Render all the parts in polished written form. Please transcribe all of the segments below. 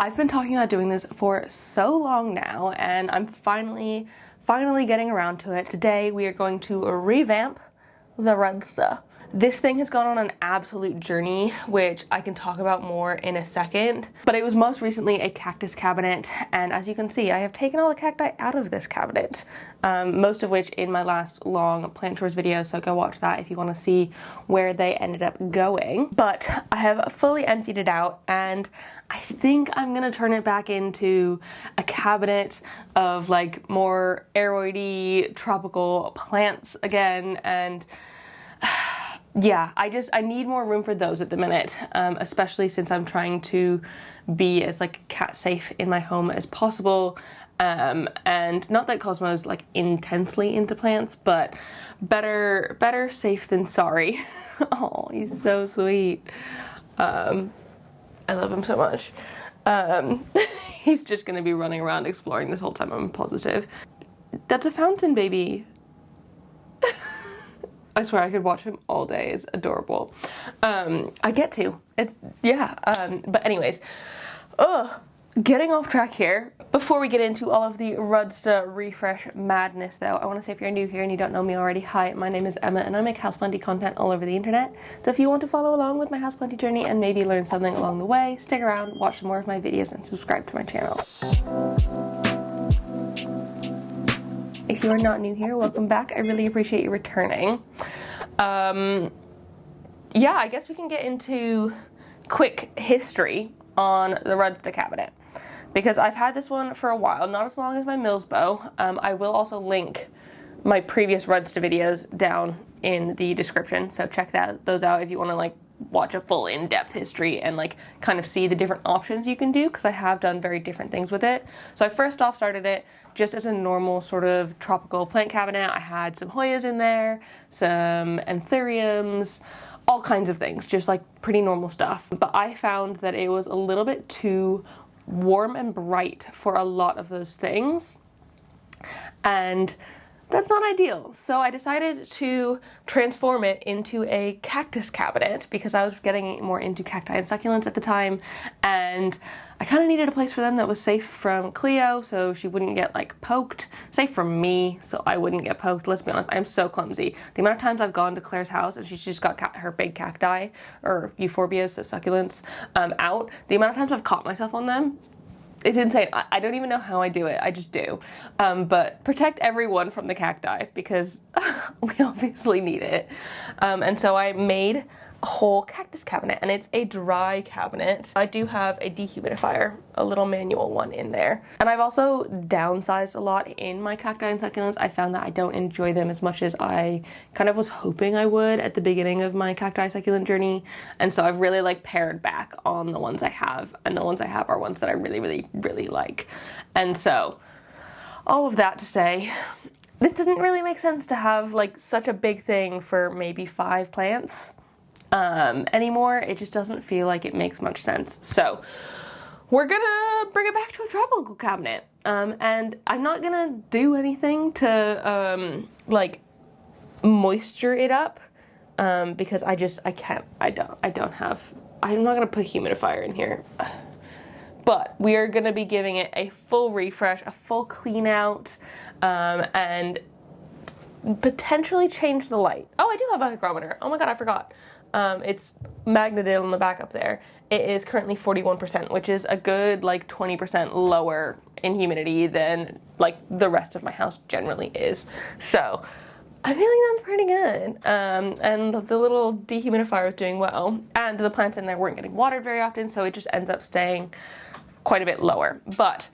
I've been talking about doing this for so long now, and I'm finally getting around to it. Today we are going to revamp the Rudsta. This thing has gone on an absolute journey, which I can talk about more in a second, but it was most recently a cactus cabinet, and as you can see, I have taken all the cacti out of this cabinet, most of which in my last long plant tours video, so go watch that if you want to see where they ended up going. But I have fully emptied it out, and I think I'm gonna turn it back into a cabinet of like more aroidy tropical plants again, and yeah, I need more room for those at the minute, especially since I'm trying to be as like cat safe in my home as possible. And not that Cosmo's like intensely into plants, but better safe than sorry. Oh, he's so sweet. I love him so much. He's just gonna be running around exploring this whole time, I'm positive. That's a fountain baby. I swear I could watch him all day. It's adorable. I get to. It's, yeah. But anyways, getting off track here. Before we get into all of the Rudsta refresh madness though, I want to say if you're new here and you don't know me already, hi, my name is Emma and I make houseplanty content all over the internet. So if you want to follow along with my houseplanty journey and maybe learn something along the way, stick around, watch some more of my videos and subscribe to my channel. If you are not new here, welcome back. I really appreciate you returning. Yeah, I guess we can get into quick history on the Rudsta cabinet, because I've had this one for a while, not as long as my Mills bow. I will also link my previous Rudsta videos down in the description, so check those out if you want to like watch a full in-depth history and like kind of see the different options you can do, because I have done very different things with it. So I first off started it just as a normal sort of tropical plant cabinet. I had some Hoyas in there, some anthuriums, all kinds of things, just like pretty normal stuff. But I found that it was a little bit too warm and bright for a lot of those things, and that's not ideal. So I decided to transform it into a cactus cabinet because I was getting more into cacti and succulents at the time, and I kind of needed a place for them that was safe from Cleo so she wouldn't get like poked, safe from me so I wouldn't get poked. Let's be honest, I'm so clumsy. The amount of times I've gone to Claire's house and she's just got her big cacti, or euphorbias, so succulents, out, the amount of times I've caught myself on them, it's insane. I don't even know how I do it. I just do. But protect everyone from the cacti because we obviously need it. And so I made a whole cactus cabinet, and it's a dry cabinet. I do have a dehumidifier, a little manual one in there. And I've also downsized a lot in my cacti and succulents. I found that I don't enjoy them as much as I kind of was hoping I would at the beginning of my cacti succulent journey. And so I've really like pared back on the ones I have, and the ones I have are ones that I really like. And so all of that to say, this didn't really make sense to have like such a big thing for maybe 5 plants. Anymore. It just doesn't feel like it makes much sense. So we're gonna bring it back to a tropical cabinet. And I'm not gonna do anything to like moisture it up, because I'm not gonna put a humidifier in here. But we are gonna be giving it a full refresh, a full clean out, and potentially change the light. Oh, I do have a hygrometer. Oh my god, I forgot. It's magneted on the back up there. It is currently 41%, which is a good like 20% lower in humidity than like the rest of my house generally is. So I'm feeling that's pretty good. And the little dehumidifier is doing well, and the plants in there weren't getting watered very often, so it just ends up staying quite a bit lower. But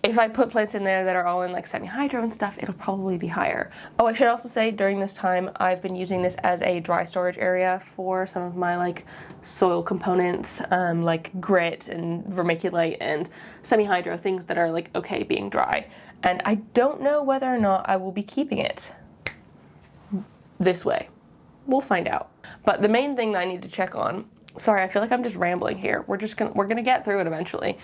if I put plants in there that are all in like semi-hydro and stuff, it'll probably be higher. Oh, I should also say during this time, I've been using this as a dry storage area for some of my like soil components, like grit and vermiculite and semi-hydro, things that are like okay being dry. And I don't know whether or not I will be keeping it this way. We'll find out. But the main thing that I need to check on, sorry, I feel like I'm just rambling here. We're gonna get through it eventually.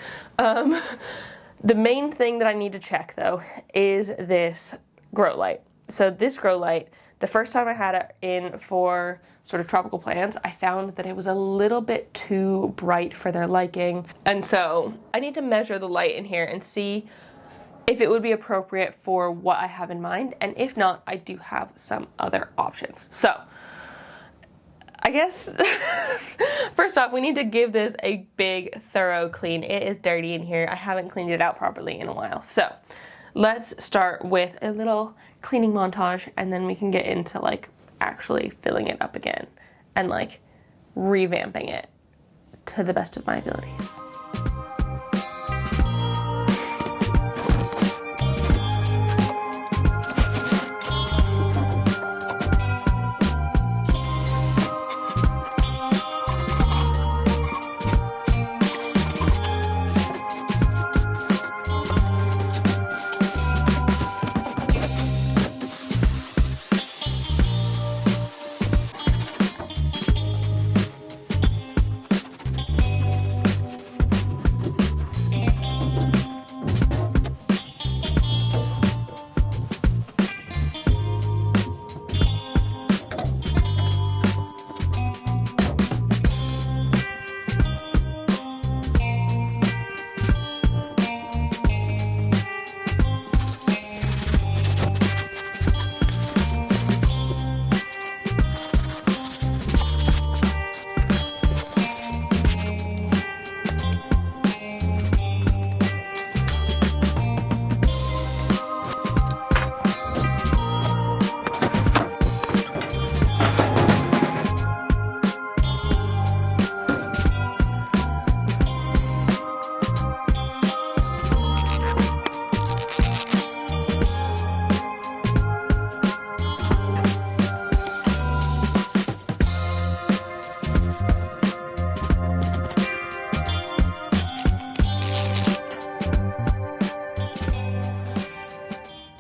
The main thing that I need to check though is this grow light. So this grow light the first time I had it in for sort of tropical plants, I found that it was a little bit too bright for their liking. And so I need to measure the light in here and see if it would be appropriate for what I have in mind. And if not, I do have some other options. So I guess first off, we need to give this a big, thorough clean. It is dirty in here. I haven't cleaned it out properly in a while. So let's start with a little cleaning montage, and then we can get into like actually filling it up again and like revamping it to the best of my abilities.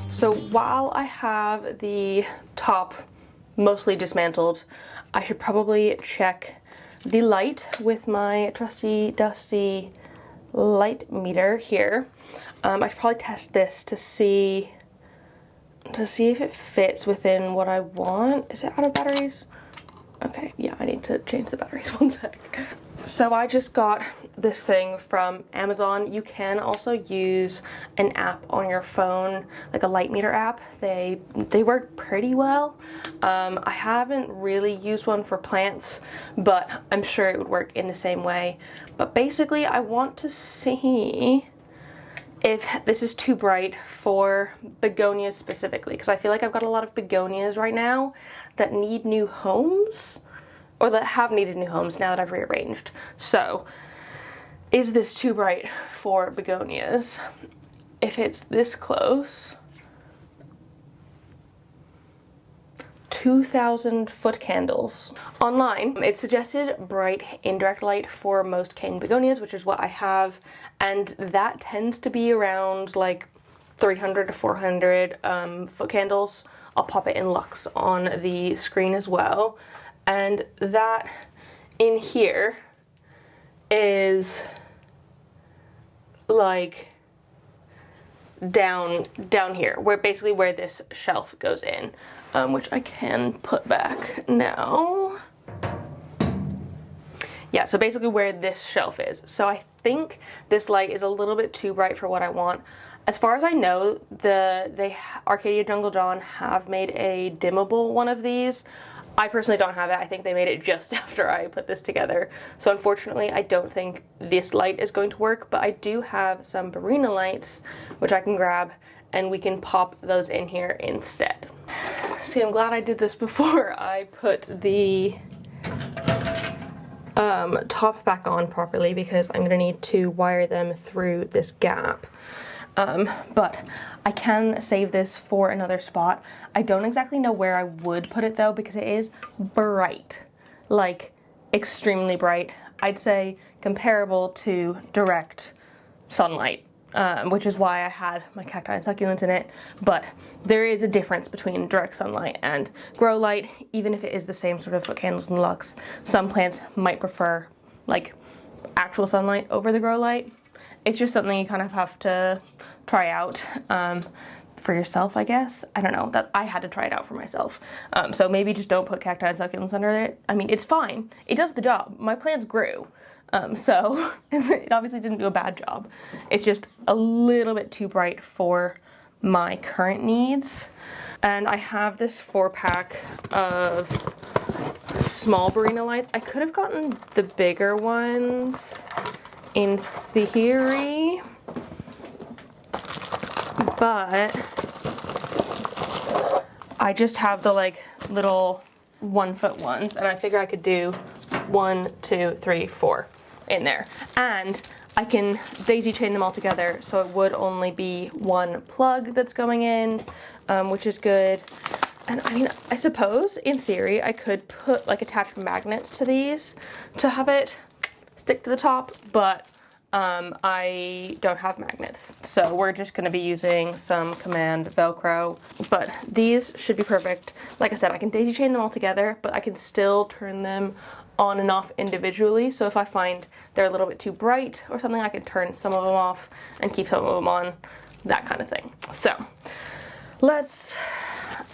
So while I have the top mostly dismantled, I should probably check the light with my trusty dusty light meter here. I should probably test this to see if it fits within what I want. Is it out of batteries? Okay, yeah, I need to change the batteries. One sec. So I just got this thing from Amazon. You can also use an app on your phone, like a light meter app. They work pretty well. I haven't really used one for plants, but I'm sure it would work in the same way. But basically, I want to see if this is too bright for begonias specifically, because I feel like I've got a lot of begonias right now that need new homes, or that have needed new homes now that I've rearranged. So, is this too bright for begonias? If it's this close, 2,000 foot candles. Online, it suggested bright indirect light for most cane begonias, which is what I have, and that tends to be around like 300 to 400 foot candles. I'll pop it in lux on the screen as well. And that in here is like down here, where basically where this shelf goes in, which I can put back now. Yeah, so basically where this shelf is. So I think this light is a little bit too bright for what I want. As far as I know, Arcadia Jungle John have made a dimmable one of these. I personally don't have it. I think they made it just after I put this together. So unfortunately, I don't think this light is going to work, but I do have some Barina lights, which I can grab, and we can pop those in here instead. See, I'm glad I did this before I put the top back on properly, because I'm gonna need to wire them through this gap. But I can save this for another spot. I don't exactly know where I would put it though, because it is bright, like extremely bright. I'd say comparable to direct sunlight, which is why I had my cacti and succulents in it. But there is a difference between direct sunlight and grow light, even if it is the same sort of foot candles and lux. Some plants might prefer like actual sunlight over the grow light. It's just something you kind of have to try out. for yourself, I guess. I don't know, that I had to try it out for myself. So maybe just don't put cacti and succulents under it. I mean, it's fine. It does the job. My plants grew. So it obviously didn't do a bad job. It's just a little bit too bright for my current needs. And I have this 4-pack of small Barina lights. I could have gotten the bigger ones in theory, but I just have the like little 1-foot ones, and I figure I could do 1, 2, 3, 4 in there. And I can daisy chain them all together, so it would only be one plug that's going in, which is good. And I mean, I suppose in theory I could put like attach magnets to these to have it stick to the top, but I don't have magnets, so we're just going to be using some command Velcro. But these should be perfect. Like I said, I can daisy chain them all together, but I can still turn them on and off individually. So if I find they're a little bit too bright or something, I can turn some of them off and keep some of them on, that kind of thing. So let's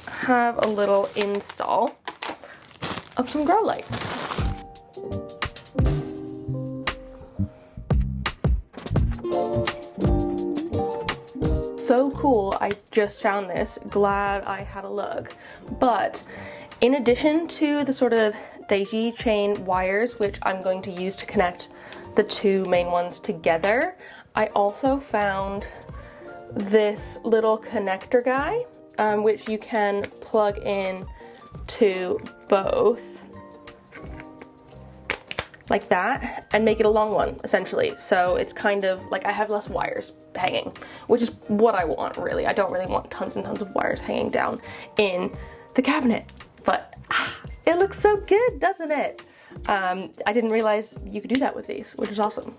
have a little install of some grow lights. So cool, I just found this. Glad I had a look. But in addition to the sort of daisy chain wires, which I'm going to use to connect the two main ones together, I also found this little connector guy, which you can plug in to both like that and make it a long one, essentially. So it's kind of like I have less wires hanging, which is what I want, really. I don't really want tons and tons of wires hanging down in the cabinet, but it looks so good, doesn't it? I didn't realize you could do that with these, which is awesome.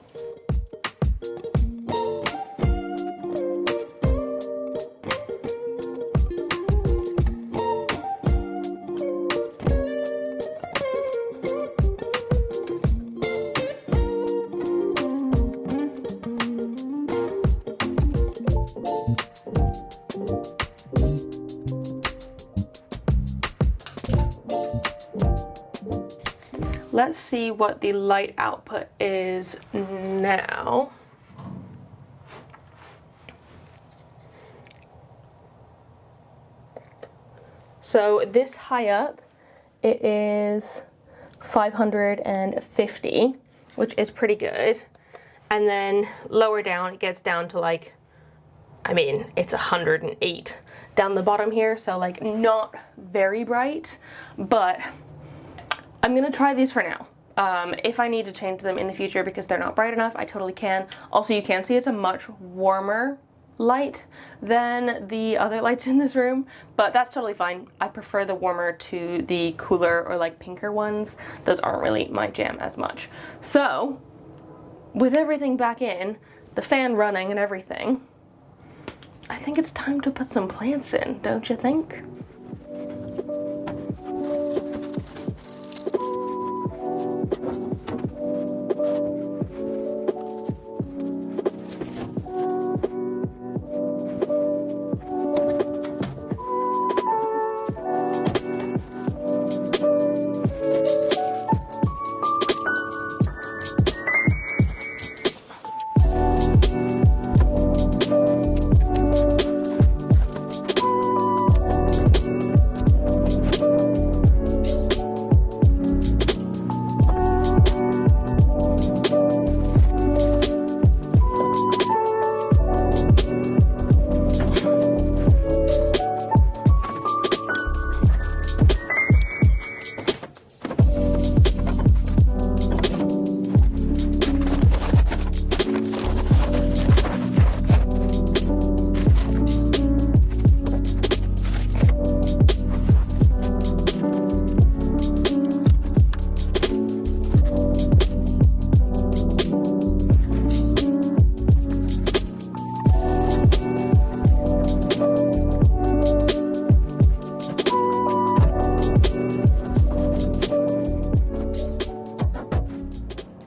Let's see what the light output is now. So this high up, it is 550, which is pretty good. And then lower down, it gets down to like, I mean, it's 108 down the bottom here. So like not very bright, but I'm gonna try these for now. If I need to change them in the future because they're not bright enough, I totally can. Also, you can see it's a much warmer light than the other lights in this room, but that's totally fine. I prefer the warmer to the cooler or like pinker ones. Those aren't really my jam as much. So, with everything back in, the fan running and everything, I think it's time to put some plants in, don't you think?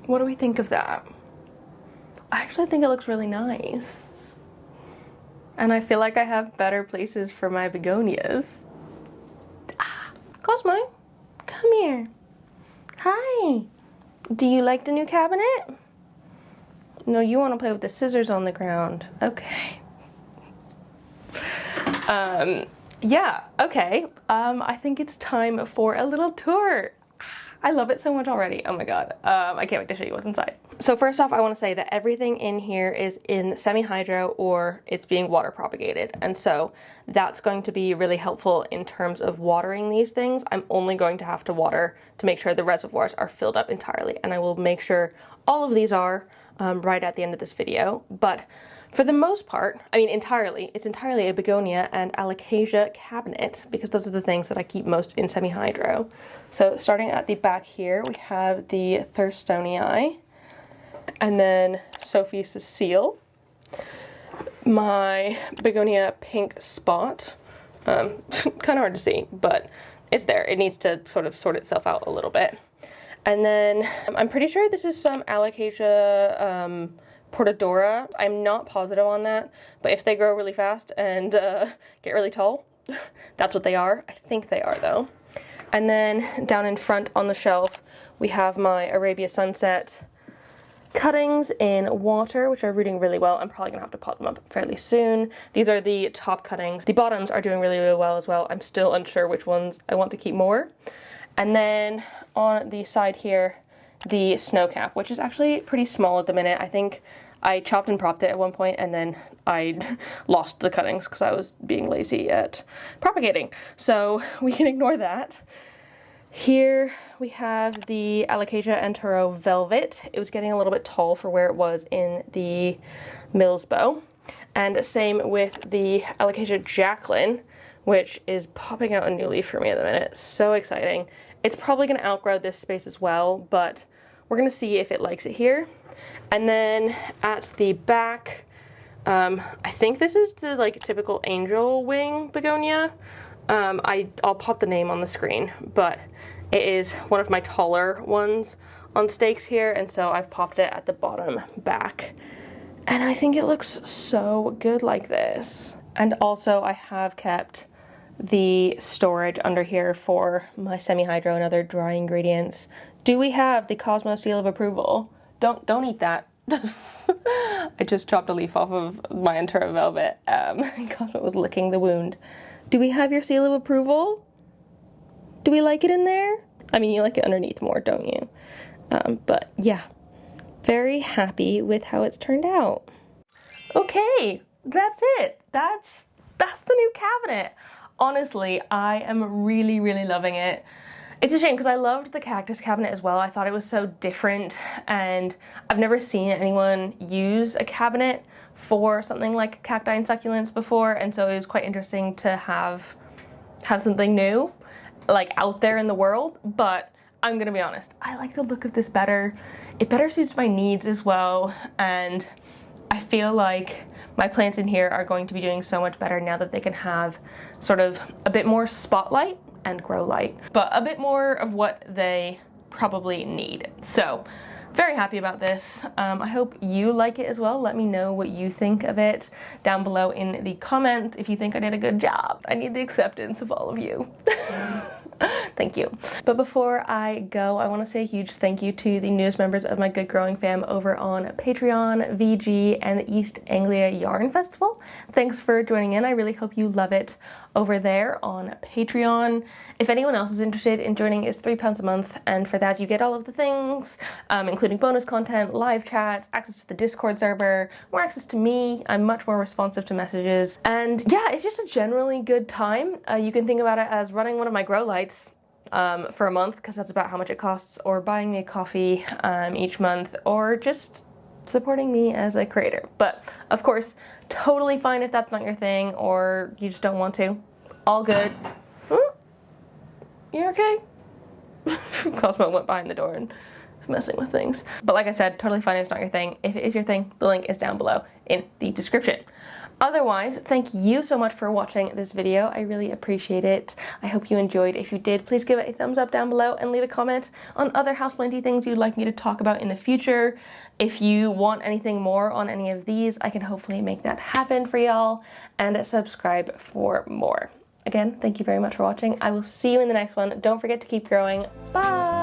What do we think of that? I actually think it looks really nice. And I feel like I have better places for my begonias. Cosmo, come here. Hi. Do you like the new cabinet? No, you want to play with the scissors on the ground. Okay. Yeah, okay. I think it's time for a little tour. I love it so much already. Oh my god. I can't wait to show you what's inside. So first off, I want to say that everything in here is in semi-hydro or it's being water propagated. And so that's going to be really helpful in terms of watering these things. I'm only going to have to water to make sure the reservoirs are filled up entirely. And I will make sure all of these are right at the end of this video. But for the most part, I mean entirely, it's entirely a begonia and alocasia cabinet because those are the things that I keep most in semi-hydro. So starting at the back here, we have the Thurstonii, and then Sophie Cecile, my begonia pink spot, kind of hard to see, but it's there. It needs to sort of sort itself out a little bit. And then I'm pretty sure this is some alocasia portadora. I'm not positive on that, but if they grow really fast and get really tall, that's what they are. I think they are though. And then down in front on the shelf, we have my Arabia Sunset cuttings in water, which are rooting really well. I'm probably gonna have to pot them up fairly soon. These are the top cuttings. The bottoms are doing really, really well as well. I'm still unsure which ones I want to keep more. And then on the side here, the snow cap, which is actually pretty small at the minute. I think I chopped and propped it at one point and then I lost the cuttings because I was being lazy at propagating. So we can ignore that. Here we have the Alocasia Entero Velvet. It was getting a little bit tall for where it was in the Mills bow. And same with the Alocasia Jacqueline, which is popping out a new leaf for me at the minute. So exciting. It's probably going to outgrow this space as well, but we're going to see if it likes it here. And then at the back, I think this is the like typical angel wing begonia. I'll pop the name on the screen, but it is one of my taller ones on stakes here, and so I've popped it at the bottom back. And I think it looks so good like this. And also I have kept the storage under here for my semi-hydro and other dry ingredients. Do we have the Cosmo seal of approval? Don't eat that. I just chopped a leaf off of my Entero Velvet. Cosmo was licking the wound. Do we have your seal of approval? Do we like it in there? I mean, you like it underneath more, don't you? But yeah, very happy with how it's turned out. Okay, that's it. That's the new cabinet. Honestly, I am really, really loving it. It's a shame because I loved the cactus cabinet as well. I thought it was so different, and I've never seen anyone use a cabinet for something like cacti and succulents before, and so it was quite interesting to have something new, like out there in the world. But I'm gonna be honest, I like the look of this better. It better suits my needs as well, and I feel like my plants in here are going to be doing so much better now that they can have sort of a bit more spotlight and grow light, but a bit more of what they probably need. So very happy about this. I hope you like it as well. Let me know what you think of it down below in the comment if you think I did a good job. I need the acceptance of all of you. Thank you. But before I go, I want to say a huge thank you to the newest members of my Good Growing fam over on Patreon, VG, and the East Anglia Yarn Festival. Thanks for joining in. I really hope you love it over there on Patreon. If anyone else is interested in joining, it's £3 a month, and for that you get all of the things, including bonus content, live chats, access to the Discord server, more access to me. I'm much more responsive to messages, and yeah, it's just a generally good time. You can think about it as running one of my grow lights for a month, because that's about how much it costs, or buying me a coffee each month, or just supporting me as a creator. But of course, totally fine if that's not your thing or you just don't want to. All good. You okay? Cosmo went behind the door and was messing with things. But like I said, totally fine if it's not your thing. If it is your thing, the link is down below in the description. Otherwise, thank you so much for watching this video. I really appreciate it. I hope you enjoyed. If you did, please give it a thumbs up down below and leave a comment on other houseplanty things you'd like me to talk about in the future. If you want anything more on any of these, I can hopefully make that happen for y'all, and subscribe for more. Again, thank you very much for watching. I will see you in the next one. Don't forget to keep growing. Bye!